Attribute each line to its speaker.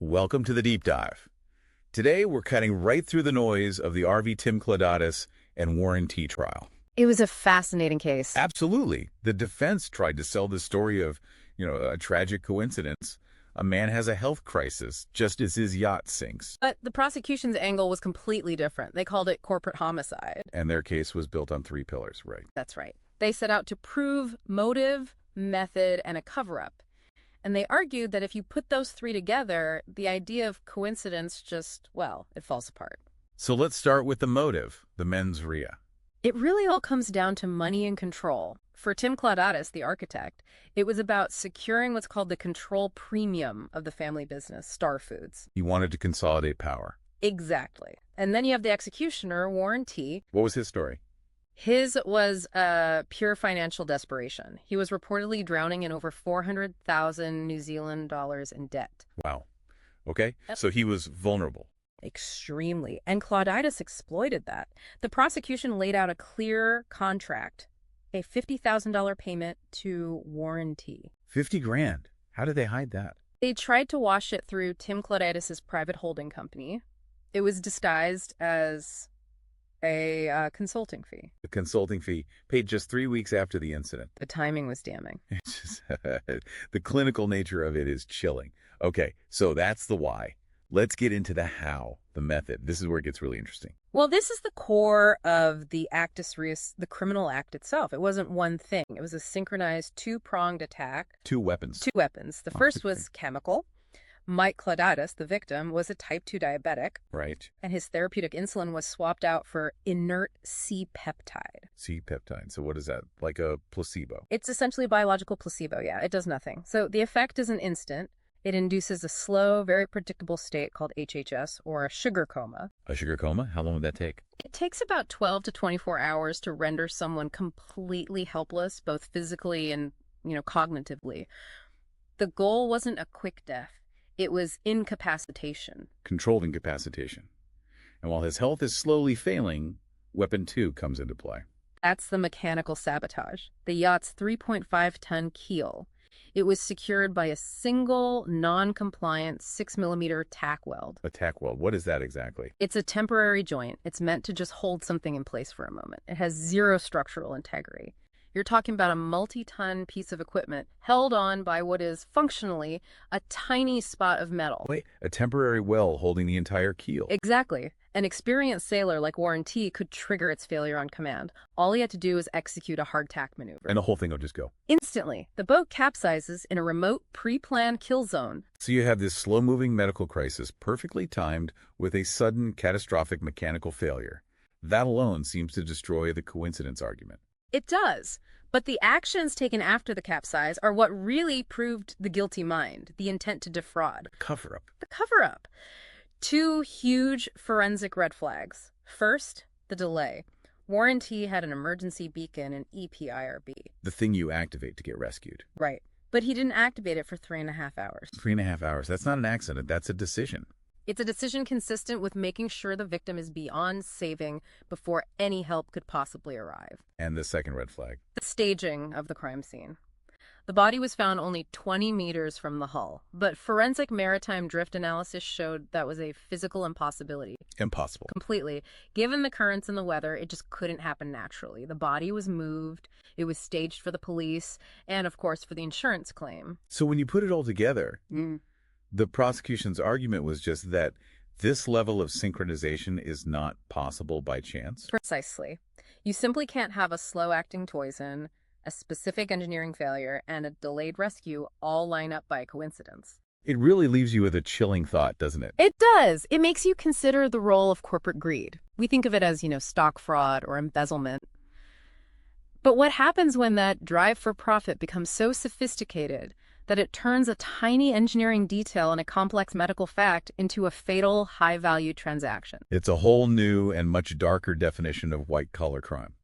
Speaker 1: Welcome to the deep dive. Today, we're cutting right through the noise of the RV Tim Claudatus and Warren T. trial.
Speaker 2: It was a fascinating case.
Speaker 1: Absolutely. The defense tried to sell the story of, a tragic coincidence. A man has a health crisis just as his yacht sinks.
Speaker 2: But the prosecution's angle was completely different. They called it corporate homicide.
Speaker 1: And their case was built on three pillars, right?
Speaker 2: That's right. They set out to prove motive, method, and a cover-up. And they argued that if you put those three together, the idea of coincidence just, well, it falls apart.
Speaker 1: So let's start with the motive, the mens rea.
Speaker 2: It really all comes down to money and control. For Tim Claudatus, the architect, it was about securing what's called the control premium of the family business, Star Foods.
Speaker 1: He wanted to consolidate power.
Speaker 2: Exactly. And then you have the executioner, Warren T.
Speaker 1: What was his story?
Speaker 2: His was pure financial desperation. He was reportedly drowning in over 400,000 New Zealand dollars in debt.
Speaker 1: Wow. Okay.
Speaker 2: Yep.
Speaker 1: So he was vulnerable.
Speaker 2: Extremely. And Claudatus exploited that. The prosecution laid out a clear contract, a $50,000 payment to Warren T.
Speaker 1: 50 grand. How did they hide that?
Speaker 2: They tried to wash it through Tim Claudatus's private holding company. It was disguised as a consulting fee.
Speaker 1: The consulting fee paid just 3 weeks after the incident.
Speaker 2: The timing was damning.
Speaker 1: The clinical nature of it is chilling. Okay, so that's the why. Let's get into the how, the method. This is where it gets really interesting.
Speaker 2: Well, this is the core of the actus reus, the criminal act itself. It wasn't one thing. It was a synchronized two-pronged attack.
Speaker 1: Two weapons.
Speaker 2: Two weapons. The first was chemical. Mike Claudatus, the victim, was a type 2 diabetic.
Speaker 1: Right.
Speaker 2: And his therapeutic insulin was swapped out for inert C-peptide.
Speaker 1: C-peptide. So what is that? Like a placebo?
Speaker 2: It's essentially a biological placebo, yeah. It does nothing. So the effect isn't instant. It induces a slow, very predictable state called HHS, or a sugar coma.
Speaker 1: A sugar coma? How long would that take?
Speaker 2: It takes about 12 to 24 hours to render someone completely helpless, both physically and, cognitively. The goal wasn't a quick death. It was incapacitation.
Speaker 1: Controlled incapacitation. And while his health is slowly failing, Weapon 2 comes into play.
Speaker 2: That's the mechanical sabotage. The yacht's 3.5-ton keel. It was secured by a single, non-compliant 6mm tack weld.
Speaker 1: A tack weld. What is that exactly?
Speaker 2: It's a temporary joint. It's meant to just hold something in place for a moment. It has zero structural integrity. You're talking about a multi-ton piece of equipment held on by what is functionally a tiny spot of metal.
Speaker 1: Wait, a temporary well holding the entire keel.
Speaker 2: Exactly. An experienced sailor like Warren T. could trigger its failure on command. All he had to do was execute a hardtack maneuver.
Speaker 1: And the whole thing will just go.
Speaker 2: Instantly. The boat capsizes in a remote, pre-planned kill zone.
Speaker 1: So you have this slow-moving medical crisis perfectly timed with a sudden, catastrophic mechanical failure. That alone seems to destroy the coincidence argument.
Speaker 2: It does. But the actions taken after the capsize are what really proved the guilty mind, the intent to defraud.
Speaker 1: Cover-up.
Speaker 2: The cover-up. Two huge forensic red flags. First, the delay. Warren T. had an emergency beacon and EPIRB.
Speaker 1: The thing you activate to get rescued.
Speaker 2: Right. But he didn't activate it for 3.5 hours.
Speaker 1: 3.5 hours. That's not an accident. That's a decision.
Speaker 2: It's a decision consistent with making sure the victim is beyond saving before any help could possibly arrive.
Speaker 1: And the second red flag?
Speaker 2: The staging of the crime scene. The body was found only 20 meters from the hull, but forensic maritime drift analysis showed that was a physical impossibility.
Speaker 1: Impossible.
Speaker 2: Completely. Given the currents and the weather, it just couldn't happen naturally. The body was moved, it was staged for the police, and of course for the insurance claim.
Speaker 1: So when you put it all together, the prosecution's argument was just that this level of synchronization is not possible by chance?
Speaker 2: Precisely. You simply can't have a slow-acting poison, a specific engineering failure, and a delayed rescue all line up by coincidence.
Speaker 1: It really leaves you with a chilling thought, doesn't it?
Speaker 2: It does. It makes you consider the role of corporate greed. We think of it as, stock fraud or embezzlement. But what happens when that drive for profit becomes so sophisticated that it turns a tiny engineering detail in a complex medical fact into a fatal, high-value transaction?
Speaker 1: It's a whole new and much darker definition of white-collar crime.